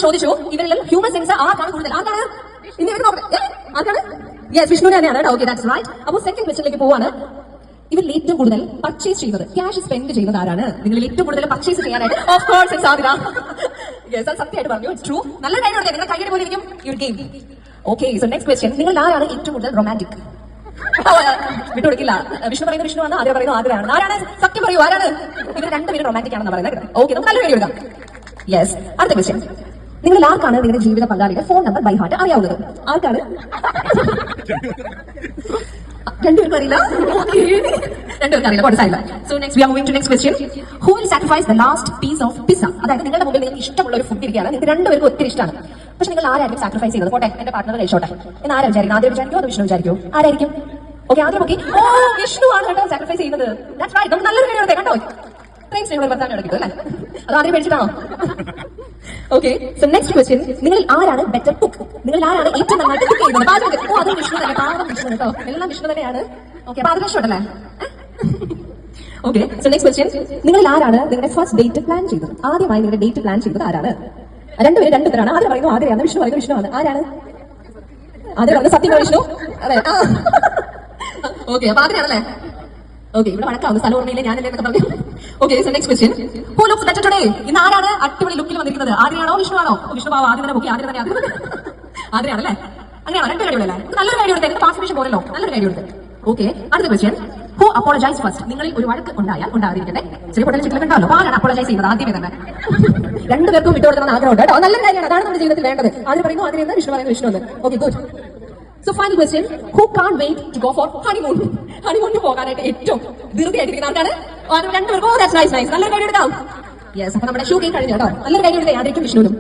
ചോദിച്ചു ഇവരിൽ human sense ആർക്കാണ് കൂടുതൽ? ആർക്കാണ്? ആർക്കാണ്? യെസ്, വിഷ്ണുവിനെ തന്നെയാണ്. Okay, that's right. അപ്പോൾ സെക്കൻഡ് ക്വസ്റ്റ്യനിലേക്ക് പോവാണ്. ഇവരിൽ ഏറ്റവും കൂടുതൽ പർച്ചേസ് ചെയ്തത്, ക്യാഷ് സ്പെൻഡ് ചെയ്യുന്നത് ആരാണ്? നിങ്ങളിൽ ഏറ്റവും കൂടുതൽ പർച്ചേസ് ചെയ്യാനായിട്ട് of course it's Adila. Yes, അത് സത്യമായിട്ട് പറഞ്ഞു. It's true. നല്ല കാര്യം. നിങ്ങൾ കയ്യുടെ പോലെ ഇരിക്കും you game. Okay, so next question. നിങ്ങൾ ആരാണ് ഏറ്റവും കൂടുതൽ റൊമാൻറ്റിക്? വിട്ടുകൊടുക്കില്ല. വിഷ്ണു പറയുന്നത് വിഷ്ണുവാണ്, ആദ്യം പറയുന്നത് ആദ്യമാണ്. ആരാണ്? സത്യം പറയൂ, ആരാണ്? ഇവർ രണ്ടുപേരും റൊമാൻറ്റിക് ആണെന്ന് പറയുന്നത്. ഓക്കെ, നമുക്ക് നല്ല കാര്യം എടുക്കാം. യെസ്, അടുത്ത ക്വസ്റ്റ്യൻ. നിങ്ങൾ ആർക്കാണ് നിങ്ങളുടെ ജീവിത പങ്കാളിയുടെ ഫോൺ നമ്പർ ബൈ ഹാർട്ട് അറിയാവുന്നത്? ആർക്കാണ്? രണ്ടുപേർക്കും അറിയില്ല. രണ്ടുപേർക്കും അറിയില്ല. So next we are moving to next question. Who will sacrifice the last piece of pizza? അതായത് നിങ്ങളുടെ മുമ്പിൽ നിങ്ങൾക്ക് ഇഷ്ടമുള്ള ഒരു ഫുഡ് ഇരിക്കുകയാണ്, നിങ്ങൾക്ക് രണ്ടുപേർക്കും ഒത്തിരി ഇഷ്ടമാണ്. പക്ഷെ നിങ്ങൾ ആരായിരിക്കും സാക്രിഫൈസ് ചെയ്യുന്നത്? പോട്ടെ, എന്റെ പാർട്ണർ കഴിച്ചോട്ടെ എന്ന് ആരാ വിചാരിക്കും? ആദ്യം വിചാരിക്കുമോ അതോ വിഷ്ണു വിചാരിക്കുമോ? ആരായിരിക്കും? ഓക്കെ, ആദ്യം നോക്കി. ഓ, വിഷ്ണു ആണ് കേട്ടോ സാക്രിഫൈസ് ചെയ്യുന്നത്. That's right. നമുക്ക് നല്ലൊരു കാര്യം കേട്ടോ. ഇത്രയും സ്നേഹമുള്ള ഭർത്താവിനെ എടുക്കും അല്ലേ? അത് ആദ്യം പേടിച്ചിട്ടാണോ? Okay, so next question. നിങ്ങൾ ആരാണ് ബെറ്റർ കുക്ക്? നിങ്ങൾ ആരാണ് ഏറ്റവും നന്നായിട്ട് കുക്ക് ചെയ്യുന്നത്? പാചകം. ഓ, അത് വിഷ്ണു തന്നെ. പാവം വിഷ്ണു കേട്ടോ. എല്ലാം വിഷ്ണു തന്നെയാണ്. ഓക്കെ, പാചകം ഇഷ്ടമല്ലേ? Okay, so next question. നിങ്ങൾ ആരാണ് നിങ്ങളുടെ ഫസ്റ്റ് ഡേറ്റ് പ്ലാൻ ചെയ്തത്? ആദ്യമായി നിങ്ങളുടെ ഡേറ്റ് പ്ലാൻ ചെയ്തത് ആരാണ്? രണ്ടുപേരും രണ്ട് ഉത്തരാണ്. ആദ്യം പറയുന്നു ആദ്യമാണ്, വിഷ്ണു പറയുന്നു വിഷ്ണുവാണ്. ആരാണ് ആദ്യം പറയുന്നത്? സത്യം വിഷ്ണു. അതെ. ഓക്കെ, അപ്പൊ ആദ്യമാണല്ലേ? ഓക്കെ, ഇവിടെ വഴക്കാവുന്ന സ്ഥലം ഓർമ്മയില്ലേ ഞാനല്ലേ എന്നൊക്കെ പറഞ്ഞു. Okay, so next question. Who looks better today? ഇന്ന് ആരാണ് അടിപൊളി ലുക്കിൽ വന്നിരിക്കുന്നത്? ആദ്യമാണോ വിഷ്ണുവാണോ? വിഷ്ണു ആദ്യം തന്നെ ബുക്ക്. ആദ്യം തന്നെ ആദ്യമാണല്ലേ? അങ്ങനെയാണോ? രണ്ട് കാര്യമല്ലേ? നല്ലൊരു കാര്യം എടുത്തേ. പാർട്ടിസിപ്പേഷൻ പോലല്ലോ, നല്ലൊരു കാര്യം എടുത്ത്. ഓക്കെ, അടുത്ത ക്വസ്റ്റ്യൻ. Who apologise first? നിങ്ങളിൽ ഒരു വഴക്ക് ഉണ്ടായാൽ ഉണ്ടാകാതിരിക്കട്ടെ, ചെറിയ പൊട്ടൽ ചിക്കലൊക്കെ ഉണ്ടാവല്ലോ, ആരാണ് അപ്പോളജൈസ് ചെയ്യുന്നത് ആദ്യമേ തന്നെ? രണ്ടുപേർക്കും വിട്ടുകൊടുക്കണം ആഗ്രഹമുണ്ട് കേട്ടോ. നല്ലൊരു കാര്യമാണ്, അതാണ് നമ്മുടെ ജീവിതത്തിൽ വേണ്ടത്. ആദ്യം പറയുന്നു ആദ്യം വിഷ്ണു പറയുന്നു വിഷ്ണു എന്ന്. Okay, good. So final question. Who can wait to go for honeymoon? ഹണിമൂണിന് പോകാനായിട്ട് ഏറ്റവും ധൃതിയായിട്ടിരിക്കുന്ന ആൾക്കാണ്? രണ്ടുപേർക്കും. Oh, that's nice. നൈസ്. നല്ലൊരു കാര്യം എടുക്കാം. യെസ്, അപ്പൊ നമ്മുടെ ഷൂ കേക്ക് കഴിഞ്ഞു കേട്ടോ. നല്ലൊരു കാര്യം എടുത്തേ. ആദ്യം വിഷ്ണുവിനും.